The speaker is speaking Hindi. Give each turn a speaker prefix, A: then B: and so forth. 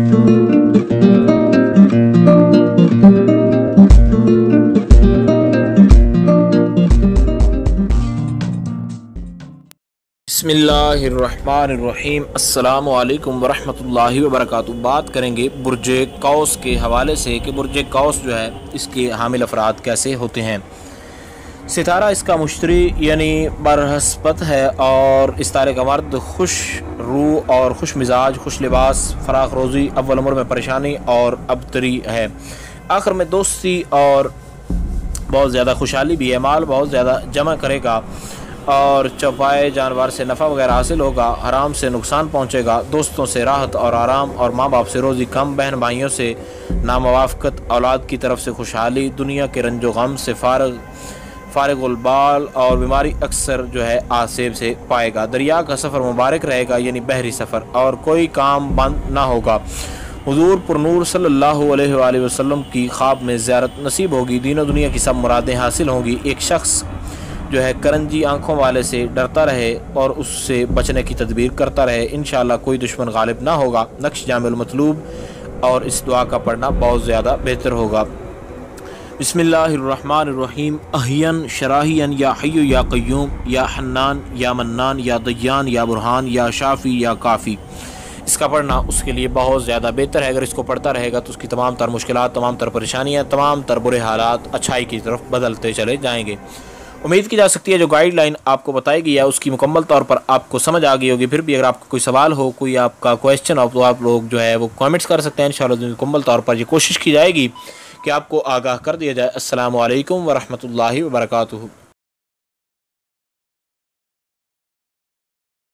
A: बिस्मिल्लाहिर्रहमानिर्रहीम। अस्सलामु अलैकुम वरहमतुल्लाहि वबरकातुहू। बात करेंगे बुर्ज कौस के हवाले से कि बुर्ज कौस जो है इसके हामिल अफराद कैसे होते हैं। सितारा इसका मुश्तरी यानी बरहस्पत है और इस तारे का मर्द खुश रूह और खुश मिजाज, खुश लिबास, फराख रोज़ी, अव्वल उम्र में परेशानी और अबतरी है। आखिर में दोस्ती और बहुत ज़्यादा खुशहाली भी है। माल बहुत ज़्यादा जमा करेगा और चौपाए जानवर से नफ़ा वगैरह हासिल होगा। हराम से नुकसान पहुँचेगा। दोस्तों से राहत और आराम और माँ बाप से रोज़ी कम, बहन भाइयों से नामवाफ़क़त, औलाद की तरफ से खुशहाली, दुनिया के रंजो गम से फारिगुल बाल और बीमारी अक्सर जो है आसेब से पाएगा। दरिया का सफ़र मुबारक रहेगा यानी बहरी सफ़र, और कोई काम बंद ना होगा। हुजूर पुरनूर सल्लल्लाहु अलैहि वसल्लम की ख्वाब में ज़ियारत नसीब होगी। दीन और दुनिया की सब मुरादें हासिल होंगी। एक शख्स जो है करंजी आँखों वाले से डरता रहे और उससे बचने की तदबीर करता रहे। इंशाअल्लाह कोई दुश्मन गालिब ना होगा। नक्श जामिल मतलूब और इस दुआ का पढ़ना बहुत ज़्यादा बेहतर होगा। बिस्मिल्लाहिर्रहमानिर्रहीम। अहियन शराहियन या हय्यु या क़य्यूम या हन्नान या मन्नान या दय्यान या बुरहान या शाफ़ी या काफ़ी। इसका पढ़ना उसके लिए बहुत ज़्यादा बेहतर है। अगर इसको पढ़ता रहेगा तो उसकी तमाम तर मुश्किलात, तमाम तर परेशानियाँ, तमाम तर बुरे हालात अच्छाई की तरफ बदलते चले जाएंगे। उम्मीद की जा सकती है जो गाइडलाइन आपको बताई गई है उसकी मुकम्मल तौर पर आपको समझ आ गई होगी। फिर भी अगर आपका कोई सवाल हो, कोई आपका क्वेश्चन हो, तो आप लोग जो है वो कमेंट्स कर सकते हैं। इंशाअल्लाह मुकम्मल तौर पर ये कोशिश की जाएगी कि आपको आगाह कर दिया जाए। अस्सलामु अलैकुम वरहमतुल्लाहि वबरकातुहू।